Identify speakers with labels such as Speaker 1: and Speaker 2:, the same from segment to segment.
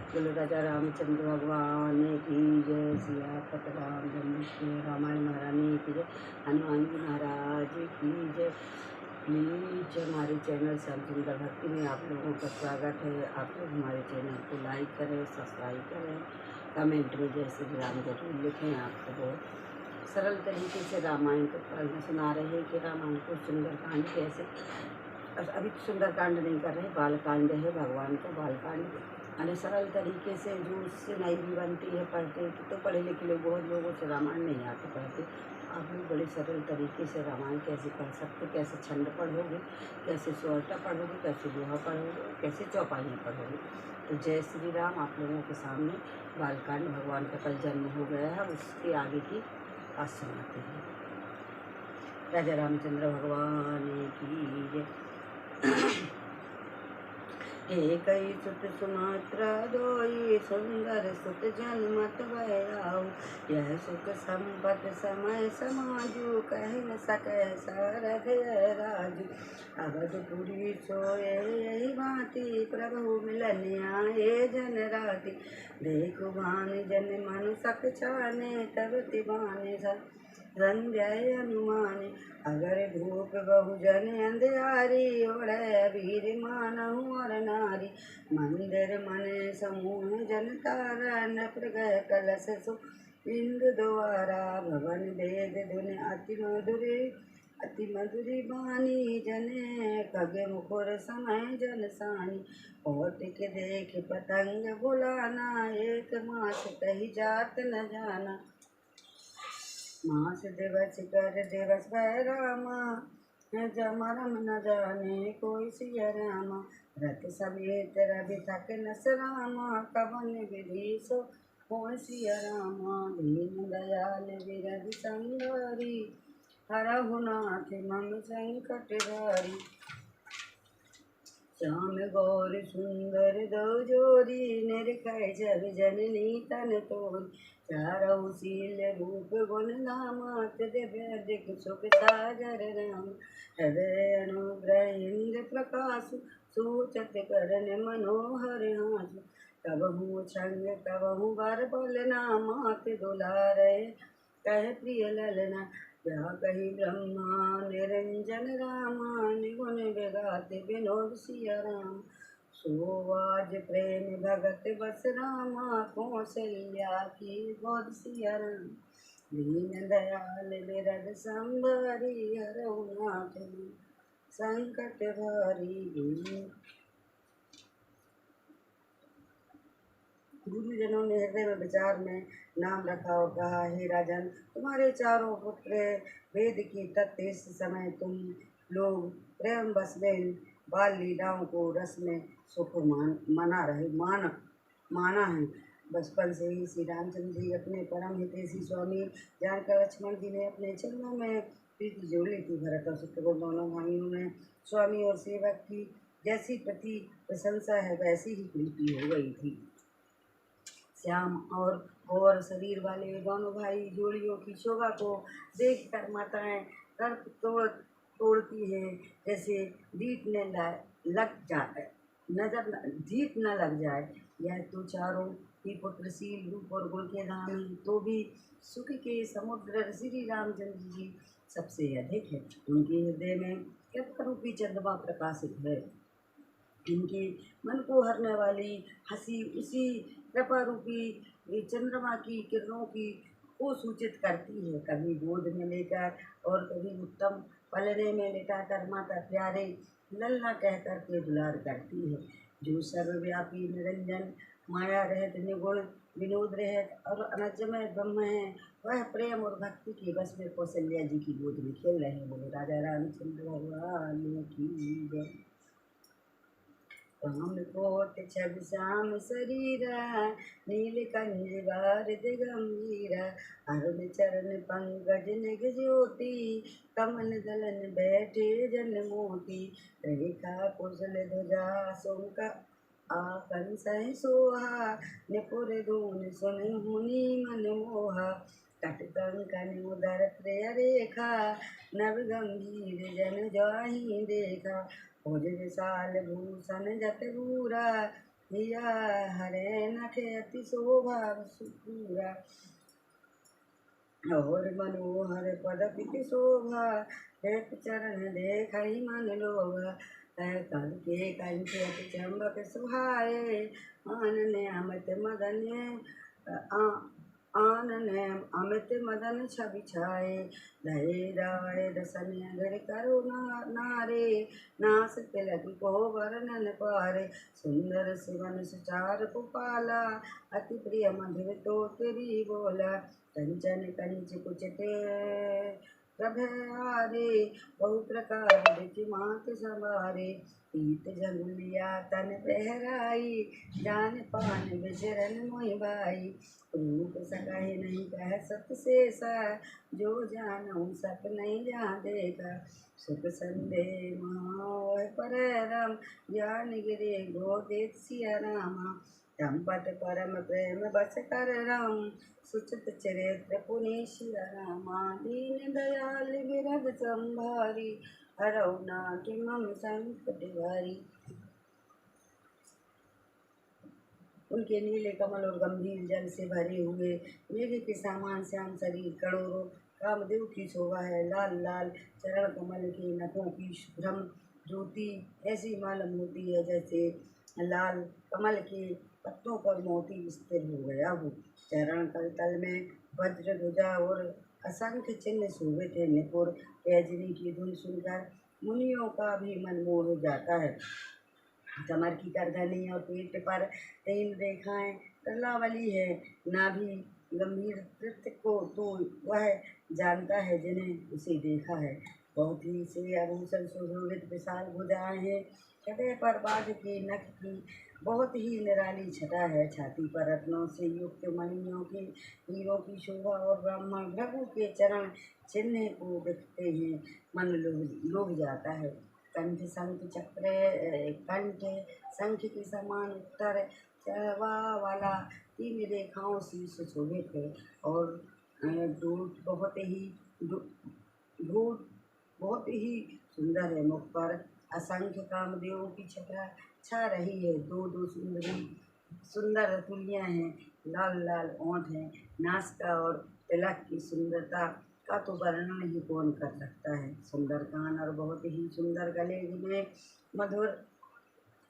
Speaker 1: बोलो राजा रामचंद्र भगवान की जय। सियापत रामचंद्र की रामायण महारानी की जय। हनुमान जी महाराज की जय। प्लीज हमारे चैनल श्याम सुंदर भक्ति में आप लोगों का स्वागत है। आप लोग हमारे चैनल को लाइक करें, सब्सक्राइब करें, कमेंट में जय श्री राम जरूर लिखें। आपको बहुत सरल तरीके से रामायण को पढ़ना सुना रहे हैं कि रामायण को सुंदरकांड कैसे, अभी सुंदरकांड नहीं कर रहे, बालकांड है भगवान का बालकांड। यानी सरल तरीके से जो उससे नहीं भी बनती है पढ़ते तो पढ़े लिखे लोग बहुत लोगों से रामायण नहीं आते पढ़ते। आप लोग बड़े सरल तरीके से रामायण कैसे पढ़ सकते, कैसे छंद पढ़ोगे, कैसे सोहटा पढ़ोगे, कैसे दोहा पढ़ोगे, कैसे चौपाइयाँ पढ़ोगे। तो जय श्री राम। आप लोगों के सामने बालकांड भगवान का कल जन्म हो गया है, उसके आगे की बात सुनाते हैं। राजा रामचंद्र भगवान की जय। एक सुत सुमात्रा दोई सुंदर सुत जन्मत भयाऊ। यह सुख संपत समय समाजू कह न सके सारथ राजू। अवधपुरी सोए यही भांति प्रभु मिलन आए जन राति। देखो भान जन मनु सक छाने तब तिबाने संजय अनुमान। अगर धूप बहुजन अंधियारी ओढ़े वीर मानहु और नारी। मंदिर मन समूह जन तारा नृप गए कलश सु इंद्र द्वारा। भवन वेद धुन अति मधुरी बानी जने। खग मुखर समय जन सानी। औटिक देख पतंग बुलाना। एक मास कही जात न जाना। मास दिवस कर दिवस भय रामा। जमरम न जाने कोई सिया रामा। रथ समेत रवि थक नस रामा। कवन विधि सो हो सिया रामा। दीन दयाल विरध संगारी। हरहु नाथ मम संकट हारी। श्याम गौर सुंदर दो जोरी। निरखै जब जननी तन तोरी। चारौ शील रूप गुण नामा। दिव्य दिख सुख सागर राम। हृदय अनुग्रह इंद्र प्रकाश। सूचत करन मनोहर हासु। कबहु छंग कबहु बर बलना। मात दुलारे कह प्रिय ललना। क्या कही ब्रह्मा निरंजन रामा। निगुण विगात विनोद सिया राम। सोवाज प्रेम भगत बस रामा। कौशल्या की गोद सिया राम। दीन दयाल विरद संभारी। हरहु नाथ संकट भारी। गुरुजनों ने हृदय में विचार में नाम रखा और कहा, हे राजन, तुम्हारे चारों पुत्र वेद की तत्व। इस समय तुम लोग प्रेम बस में बाल लीलाओं को रस में सुख माना है। बचपन से ही श्री रामचंद्र जी अपने परम हितैषी स्वामी जानकर लक्ष्मण जी ने अपने चरणों में प्रीति जोड़ ली थी। भरत और शत्रुघ्न दोनों भाइयों में स्वामी और सेवक की जैसी प्रति प्रशंसा है वैसी ही प्रीति हो गई थी। श्याम और गौर शरीर वाले दोनों भाई जोड़ियों की शोभा को देखकर माताएं तर्क तोड़ती हैं, जैसे दीप न लग जाए। यह तो चारों ही पुत्रशील रूप और गुण के धाम हैं, तो भी सुख के समुद्र श्री रामचंद्र जी सबसे अधिक है। उनके हृदय में कृपा रूपी चंद्रमा प्रकाशित है। इनके मन को हरने वाली हंसी उसी कृपा रूपी चंद्रमा की किरणों को सूचित करती है। कभी गोद में लेकर और कभी उत्तम पलने में लिटाकर माता प्यारे लल्ला कहकर के दुलार करती है। जो सर्वव्यापी निरंजन माया रहित निगुण विनोद रहित और अनजमय ब्रह्म है, वह प्रेम और भक्ति के बस में कौशल्या जी की गोद में खेल रहे हैं। बोले राजा रामचंद्र भगवान की जय। राम कोट छवि श्याम शरीरा। नीलकंज बारिद गंभीरा। अरुण चरण पंकज निज ज्योति। कमल दलन बैठे जन मोती। रेखा कुशल ध्वजा सुमुख आकन सहि सोहा। निपुर धून सुन मुनि मन मोहा। कट कंकन उदर प्रिय रेखा। नव गंभीर जन जाहि देखा। भुज विशाल भूषण जत बूरा। हिया हरे न नाथे अति शोभा सुपूरा और मनोहर पद पिति शोभा एक चरण देखहि मन लोभा कल के कंठ अति चंबक सुहाए आनने अमित मदन आनने अमित मदन छवि छाए धरे राय दसन घर करुणा नारे नास तिलक को वर्णन पारे सुंदर सिवन सुचार कुपाला अति प्रिय मधुर तो तेरी बोला कंचन कंच कुचते प्रभयारे बहु प्रकार विधि मात संवारे पीत जंगलिया तन पहराई जान पान विचरन मोहि भाई रूप सकहि नहीं कह सत शेषा जो जानऊ सक नहीं जा देखा सुख संदेह मोह पर राम ज्ञान गिरे गोदेत सिया रामा चंपत परम प्रेम बस कर राम सुचित चरित्र पुनि शिया रामा दीन दयाल विरद संभारी हरौना कि मम संकट भारी। उनके नीले कमल और गंभीर जल से भरे हुए मेघ के समान श्याम शरीर करोड़ों कामदेव की शोभा है। लाल लाल चरण कमल के नखों की भ्रम ज्योति ऐसी मालूम होती है जैसे लाल कमल के पत्तों पर मोती स्थिर हो गया हो। चरण तल में वज्र ध्वजा और असंख्य चिन्ह शोभित है। निपुर कैजरी की धुन सुनकर मुनियों का भी मन मोह जाता है। कमर की करधनी और पीठ पर 3 रेखाएं कलावली है। नाभि गंभीर नृत्य को तो वह जानता है जिन्हें उसे देखा है। बहुत ही से आभूषण सुशोभित विशाल भुजाएं हैं। हृदय पर बाघ के नख की बहुत ही निराली छटा है। छाती पर रत्नों से युक्त मणियों की हीरों की शोभा और ब्राह्मण भृगु के चरण चिन्ह को देखते हैं मन लोभ जाता है। कंठ शंख चक्र कंठ शंख के समान उत्तर चढ़वा वाला 3 रेखाओं से सुशोभित है और दूत बहुत ही सुंदर है। मुख पर असंख्य कामदेवों की छटा छा रही है। दो सुंदर तुलियां हैं। लाल लाल ओंठ हैं। नासिका और तिलक की सुंदरता का तो वर्णन ही कौन कर सकता है। सुंदर कान और बहुत ही सुंदर गले में मधुर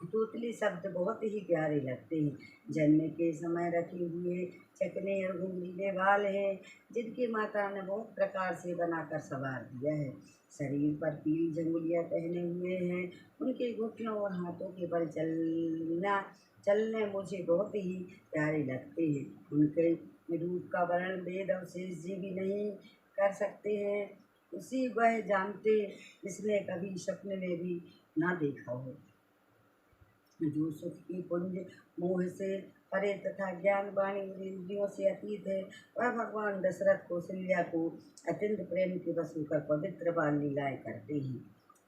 Speaker 1: तूतली शब्द बहुत ही प्यारे लगते हैं। जन्म के समय रखे हुए चकने और घुंघरीले बाल हैं जिनकी माता ने बहुत प्रकार से बनाकर संवार दिया है। शरीर पर पीली जंगुलियाँ पहने हुए हैं। उनके घुटनों और हाथों के बल चलने मुझे बहुत ही प्यारे लगते हैं। उनके रूप का वर्णन वेद और शेष जी भी नहीं कर सकते हैं। उसी वह जानते जिसने कभी सपने में भी ना देखा हो। जो सुख की पुंज मोह से परे तथा ज्ञान वाणी इंद्रियों से अतीत है वह भगवान दशरथ कौशल्या को अत्यंत प्रेम के वश होकर पवित्र बाल लीलाएं करते हैं।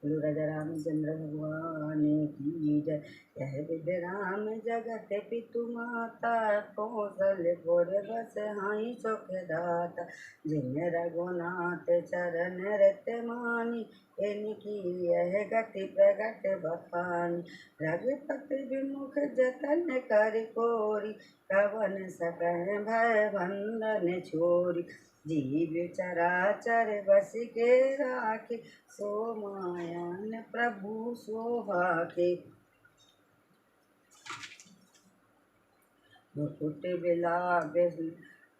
Speaker 1: बोलो राजा रामचंद्र भगवान की जय। यह विद राम जगत पितु माता कौशलपुर बस हाई सुख दाता जिन रघुनाथ चरण रत मानी इनकी यह गति प्रगट बखानी रघुपति विमुख जतन कर कोरी कवन सकह भय बंधन छोरी जीव चराचर बस के राखे सो मायन प्रभु शोभा के। मुकुट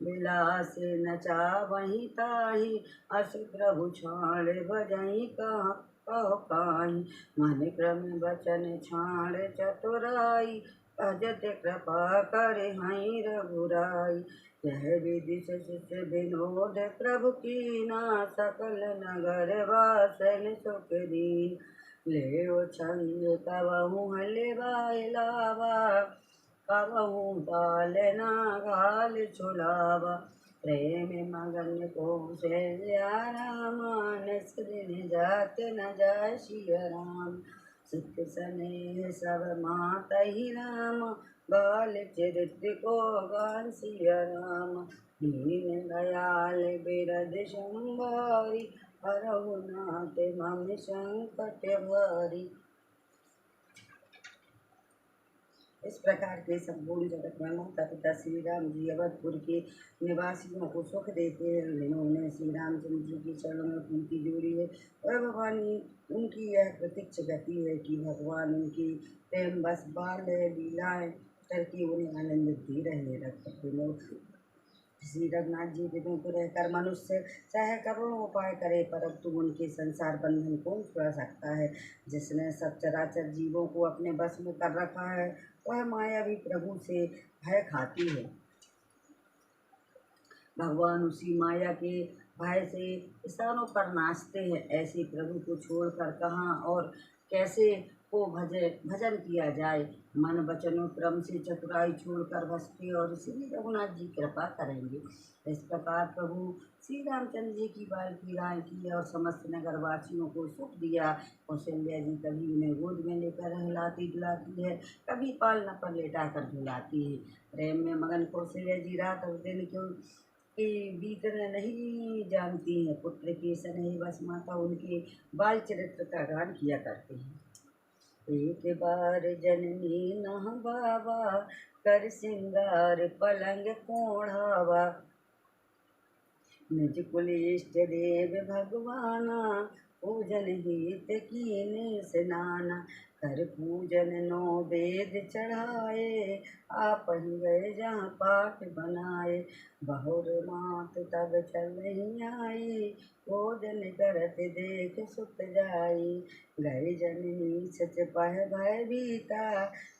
Speaker 1: बिलास नचा वहीं ताही अस प्रभु छाड़ बजई कहो काहि मन क्रम बचन छाड़ चतुराई अजत कृपा करे हई रघुराई। यह विधि शिष्य विनोद प्रभु कीना सकल नगर वासन सुख दीन ले छंद कबहू हलवा कबहू बाल ना घाल छुलावा प्रेम मगन कौशल्या रामानस दिन जात न जाय सिया राम सुख स्नेह सब माता ही राम बाल चरित्र को गान सिया राम दीन दयाल बिरद संभारी हरहु नाथ मम संकट भारी। इस प्रकार के संपूर्ण जगत में माता पिता श्री राम जी अवधपुर के निवासियों को सुख देते हैं। जिन्होंने श्री रामचंद्र जी के चरणों में प्रीति जोड़ी है वह भवानी उनकी यह प्रत्यक्ष गति है कि भगवान उनकी प्रेम बस बाल लीलाएं करके उन्हें आनंदित दे रहे रखते। श्री रघुनाथ जी विदों को रहकर मनुष्य चाहे करोड़ों उपाय करे परंतु उनके संसार बंधन कौन छुड़ा सकता है। जिसने सब चराचर जीवों को अपने बस में कर रखा है वह माया भी प्रभु से भय खाती है। भगवान उसी माया के भय से स्थानों पर नाचते हैं। ऐसे प्रभु को छोड़कर कहाँ और कैसे को भजन किया जाए। मन वचनों क्रम से चतुराई छोड़कर भक्ति और श्री रघुनाथ जी कृपा करेंगे। इस प्रकार प्रभु श्री रामचंद्र जी की बाल लीलाएं की और समस्त नगरवासियों को सुख दिया। कौशल्या जी कभी उन्हें गोद में लेकर हिलाती डुलाती है, कभी पालना पर लेटा कर झुलाती है। प्रेम में मगन कौशल्या जी रात और दिन क्यों के बीतना नहीं जानती हैं। पुत्र के स्नेह बस माता उनके बाल चरित्र का गान किया करते हैं। एक बार जननी नहबावा कर सिंगार पलंग कोढ़ावा। निज कुल इष्ट देव भगवाना पूजन हित कीने स्नाना। कर पूजन नो वेद चढ़ाए आप ही गए जहाँ पाठ बनाए। बहुर मात तब चल आई भोजन करत देख सुत जाई। गए जननी सच पह भय भीता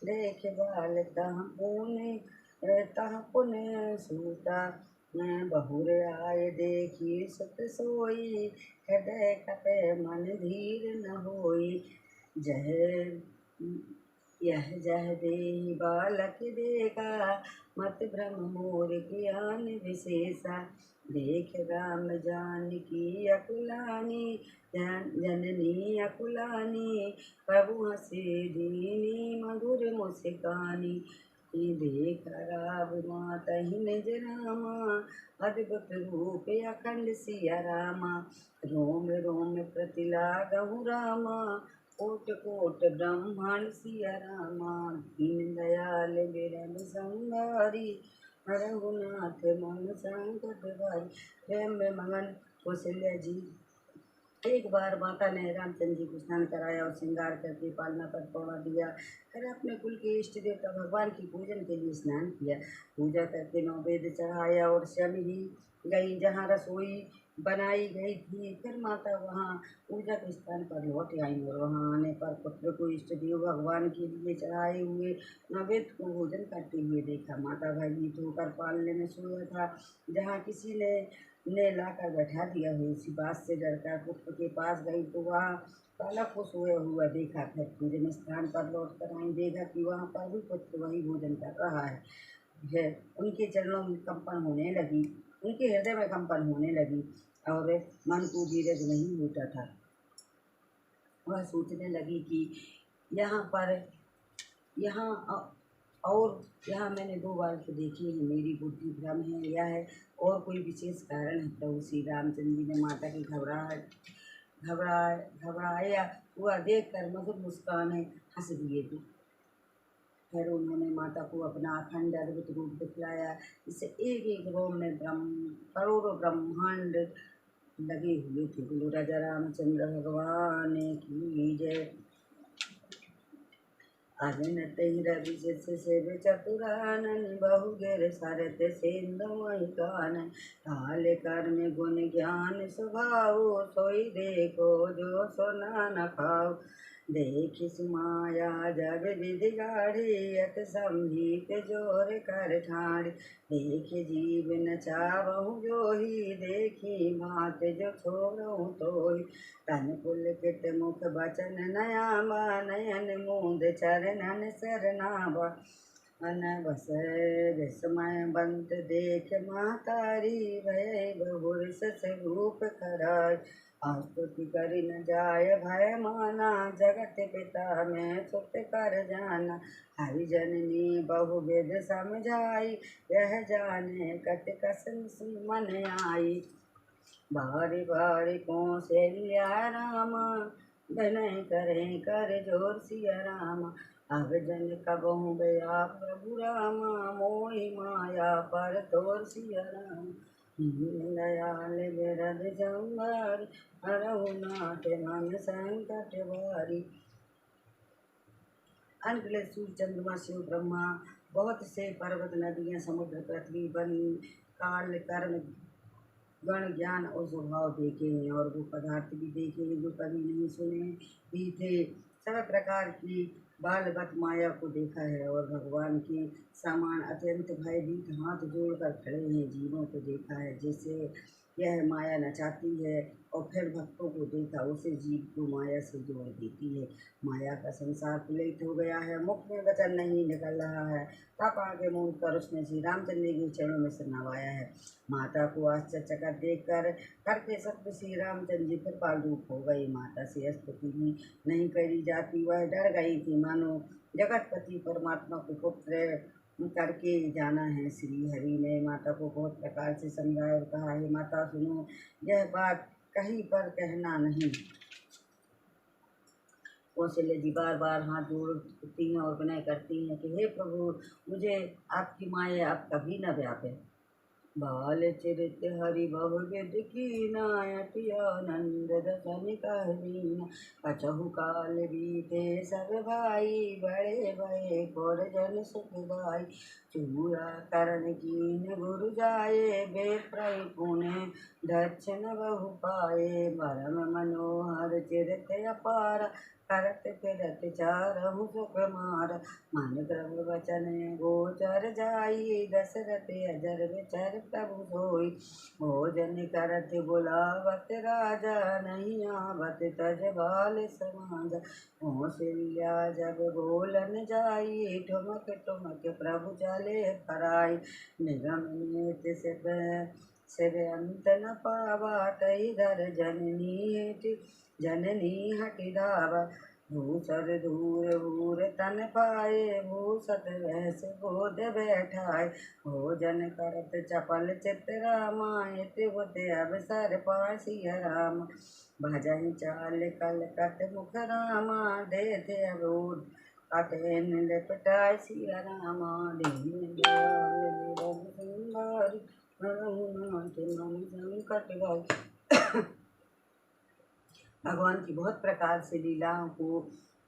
Speaker 1: देख बाल तह पुण्य सूता। मैं बहुर आए देखी सुत सोई हृदय कपे मन धीर न होई। जह यह जह देहि बालक देखा मत भ्रम मोर ज्ञान विशेषा। देख राम जानकी अकुलानी जननी अकुलानी प्रभु हसे दीनी मधुर मुस्कानी। देख राव माता ही निज रामा अद्भुत रूप अखंड सिया रामा। रोम रोम प्रतिलागहु रामा कोट कोट ब्रह्मांड सिया रामा। दीन दयाल विरल संहारी रघुनाथ मन संकट भारी। प्रेम में मगन कौशल्या जी एक बार माता ने रामचंद्र जी को स्नान कराया और श्रृंगार करके पालना पर पौड़ा दिया। फिर अपने कुल के इष्ट देवता भगवान की पूजन के लिए स्नान किया। पूजा करके नौवेद्य चढ़ाया और स्वयं ही गई जहाँ रसोई बनाई गई थी। फिर माता वहाँ पूजा के स्थान पर लौट आई और वहाँ आने पर पुत्र को इष्ट देव भगवान के लिए चढ़ाए हुए नैवेद्य को भोजन करते हुए देखा। माता भयभीत होकर पालने में सोया था जहाँ किसी ने लाकर बैठा दिया है। उसी बात से डरकर पुत्र के पास गई तो वहाँ बालक को सोया हुआ देखा। फिर पूजन स्थान पर लौट कर आई देखा कि वहाँ पर भी पुत्र वही भोजन कर रहा है। उनके चरणों में कंपन होने लगी, उनके हृदय में कंपन होने लगी और मन को धीरज नहीं होता था। वह सोचने लगी कि यहाँ मैंने 2 बालक देखे हैं, मेरी बुद्धि भ्रम है या है और कोई विशेष कारण है। प्रभु श्री रामचंद्र जी ने माता की घबराया हुआ देखकर मधुर मुस्कान हंस दिए थे। फिर उन्होंने माता को अपना अखंड अद्भुत रूप दिखलाया जिससे एक एक रोम में करोड़ों ब्रह्मांड लगे हुए थे। बोलो राजा रामचंद्र भगवान की जय। अजनत रवि से चतुरानन बहुगिर सरत सिंधु कानन। काल कर्म गुण ज्ञान स्वभाव सोई देखो जो सोना न खाओ। देखिस माया जग विधि गाढ़ी अत संभीत जोर कर ठाड़। देख जीव न चावहु जोही देखी मात जो छोड़हु तोहि। तन पुलकित मुख बचन नयामा नयन मूंद चरणन सरनावा। अन बस विस्मय बंत देख महतारी भय बहुर सस रूप कराय। स्तुति करि न जाय भय माना जगत पिता में सुत कर जाना। हरि जननी बहुविध समझाई यह जाने कत कसन मन आई। बारी बारी कौशल्या रामा विनय करें कर जोर सिया रामा। अब जन कबहु गया प्रभु रामा, मोहि माया पर तोर सिया राम। दीन दयाल बिरद जम्बार, हरहु नाथ मन संकट भारी। अनगिनत सूर्य चंद्रमा शिव ब्रह्मा, बहुत से पर्वत नदियाँ समुद्र पृथ्वी वन काल कर्म गण ज्ञान और स्वभाव देखे हैं, और वो पदार्थ भी देखे हैं जो कभी नहीं सुने भी थे। सब प्रकार की बालवत माया को देखा है, और भगवान के समान अत्यंत भयभीत हाथ जोड़कर खड़े हैं जीवों को देखा है। जैसे यह माया नचाती है और फिर भक्तों को देखा, उसे जीव को माया से जोड़ देती है। माया का संसार कुलित हो गया है, मुख में वचन नहीं निकल रहा है। तब आगे मूंद कर उसने श्री रामचंद्र के चरणों में सिर नवाया है। माता को आश्चर्यचकित देखकर करके सत्य श्री रामचंद्र जी कृपाल रूप हो गई। माता से स्तुति भी नहीं करी जाती, वह डर गई थी, मानो जगतपति परमात्मा को पुत्र करके जाना है। श्री हरि ने माता को बहुत प्रकार से समझाया और कहा, हे माता सुनो, यह बात कहीं पर कहना नहीं। कौशल्य जी बार बार हाथ जोड़ती हैं और विनय करती हैं कि हे प्रभु, मुझे आपकी माया अब कभी न व्यापे। बाल चरित हरि बहु विध कीना, अति आनंद दसन कहरीना। कछहु काल बीते सब भाई, बड़े भये और जन सुखदाई। चूड़ा करण कीन गुरु जाए, बेप्रय पुण्य दक्षिण बहु पाए। परम मनोहर चरित अपार, करत फिरत चारहु सुख मार। मन क्रम वचन गोचर जाई, दशरथ अजर विचर प्रभु सोई। भोजन करत बुलावत राजा, नहीं आवत तज बाल समाज। कौशल्या जब बोलन जाई, ठुमक ठुमक प्रभु चले पराई। निगम नीत सिर अंत न पावा, तई धर जननी हटि धावा। भूसर धूर भूर तन पाए, भूसत वैस गोद बैठाए। भोजन करत चपल चित रामा, इति बुत अवसर पासिय राम। भजन चाल कल कट मुख रामा, देते अबोध अतैन लिपटाय सिया रामा। दीन दयाल बिरध संहारी, हरहु नाथ मन संकट भारी। भगवान की बहुत प्रकार से लीलाओं को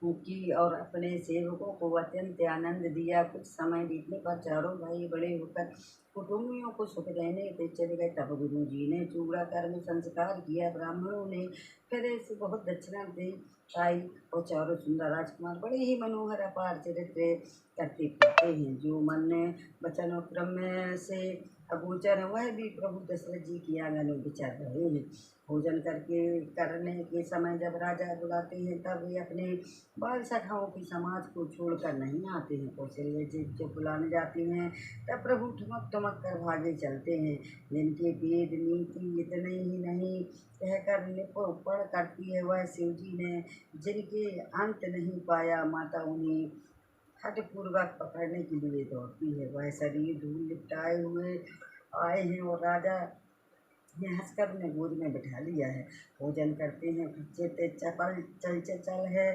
Speaker 1: की और अपने सेवकों को अत्यंत आनंद दिया। कुछ समय बीतने पर चारों भाई बड़े होकर कुटुंबियों को सुख देने के चले गए। तब गुरु जी ने चूड़ा कर्म संस्कार किया। ब्राह्मणों ने फिर ऐसे बहुत दक्षिणा दी आई, और चारों सुंदर राजकुमार बड़े ही मनोहर अपार चरित्र करते फिरते हैं, जो मन वचन और क्रम से अगोचर है, वह भी प्रभु दशरथ जी की आंगन में विचार रहे हैं। भोजन करने के समय जब राजा बुलाते हैं, तब वे अपने बाल सखाओं की समाज को छोड़कर नहीं आते हैं। कौशल्य जी जब बुलाने जाती हैं, तब प्रभु ठुमक ठुमक कर भागे चलते हैं। जिनके वेद नीति इतने ही नहीं कहकर निपुण करती है, वह शिव जी ने जिनके अंत नहीं पाया, माता उन्हें हठपूर्वक पकड़ने के लिए दौड़ती है। वह शरीर धूल लिपटाए हुए आए हैं, और राजा ने हंसकर उन्हें गोद में बिठा लिया है। भोजन करते हैं, चित चपल चल है,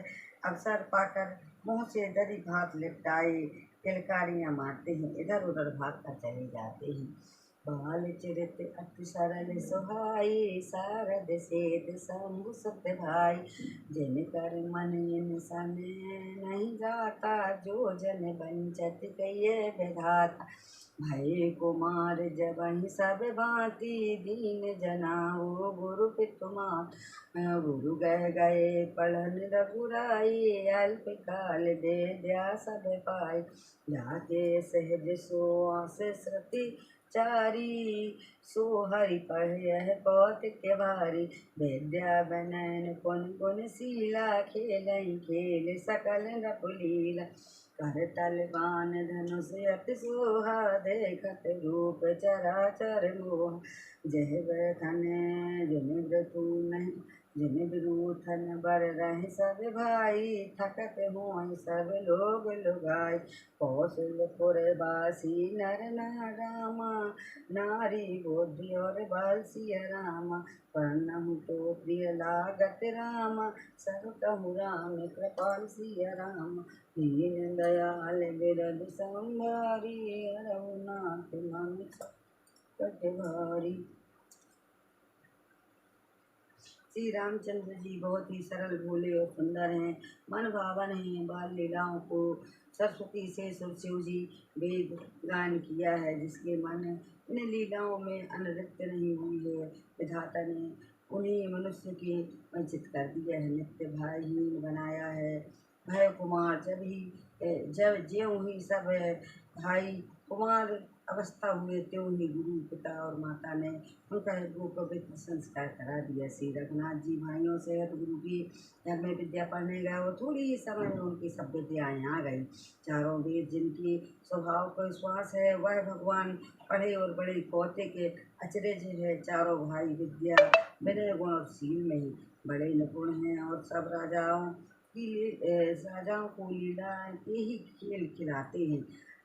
Speaker 1: अवसर पाकर मुँह से दरी भात लिपटाए किलकारियाँ मारते हैं, इधर उधर भाग कर चले जाते हैं। बाल चरित अति सरल सुहाई, सारद सेत शंभु सत्य भाई। जिन कर मन इंसान नहीं जाता, जो जन बंचत कहिए विधाता। भय कुमार जबहि सब भांति, दीन जनाओ गुरु पितुमात। गुरु गए पढ़न रघुराई, अल्प काल दे दिया सब पाई। जाके सहज सो आसे श्रुति चारी, सो हरि पढ़ कौतिक भारी। विद्या बनैन पुन गुण शीला, खेलई खेल सकल नपुलीला। करतल बान धनुष अति सोहा, देखत रूप चराचर मोहा। जय बथन जिन व्रतु नहीं, जिन विरूथन बर रहे सब भाई। थकत होय सब लोग लुगाई, कौशलपुर बासी नर नारामा। नारी बुद्धि और बाल सिया रामा, पढ़नहु तो प्रिय लागत रामा। सब कहु राम कृपाल सिया रामा। दीन दयाल बिरद संभारी, रघुनाथ मन संकट भारी। श्री रामचंद्र जी बहुत ही सरल, भोले और सुंदर हैं, मन भावन हैं। बाल लीलाओं को सरस्वती से शिव जी वेद गान किया है, जिसके मन इन लीलाओं में अनुरक्त नहीं हुई है। विधाता ने उन्हीं मनुष्य की वंचित कर दिया है, नित्य भाईहीन बनाया है। भय कुमार जब ज्यों ही सब भाई कुमार अवस्था हुए, त्यों ही गुरु पिता और माता ने उनका वो पवित्र संस्कार करा दिया। श्री रघुनाथ जी भाइयों से गुरु की घर में विद्या पढ़ने गए, और थोड़ी ही समय में उनकी सब विद्याएँ आ गई। चारों वेद जिनकी स्वभाव को विश्वास है, वह भगवान पढ़े और बड़े कौते के अचरज है। चारों भाई विद्या विनय गुण और शील में ही बड़े निपुण हैं, और सब राजाओं को लीला के ही खेल खिलाते हैं।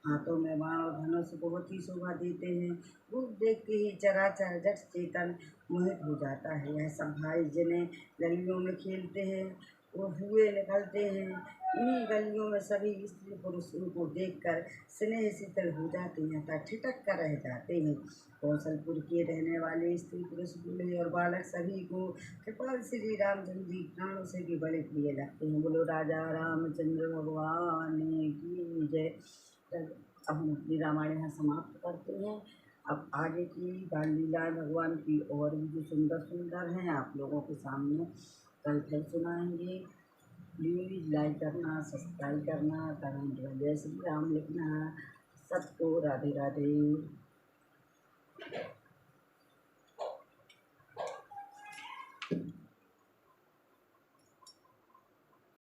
Speaker 1: हाथों में बाण और धनुष बहुत ही शोभा देते हैं। रूप देख के ही चराचर जट चेतन मोहित हो जाता है। यह सब भाई जिन्हें गलियों में खेलते हैं, वो हुए निकलते हैं। इन्हीं गलियों में सभी स्त्री पुरुष उनको देखकर स्नेह शीतल हो जाते हैं तथा ठिठक कर रह जाते हैं। कौशलपुर के रहने वाले स्त्री पुरुष बूढ़े और बालक सभी को कृपाल श्री रामचंद्र जी प्राणों से भी बड़े प्रिय लगते हैं। बोलो राजा रामचंद्र भगवान की जय। अब हम अपनी रामायण यहाँ समाप्त करते हैं। अब आगे की बाल लीला भगवान की और भी जो सुंदर सुंदर हैं आप लोगों के सामने कल फिर सुनाएंगे। प्लीज़ लाइक करना, सब्सक्राइब करना, कमेंट में जय श्री राम लिखना। सबको राधे राधे।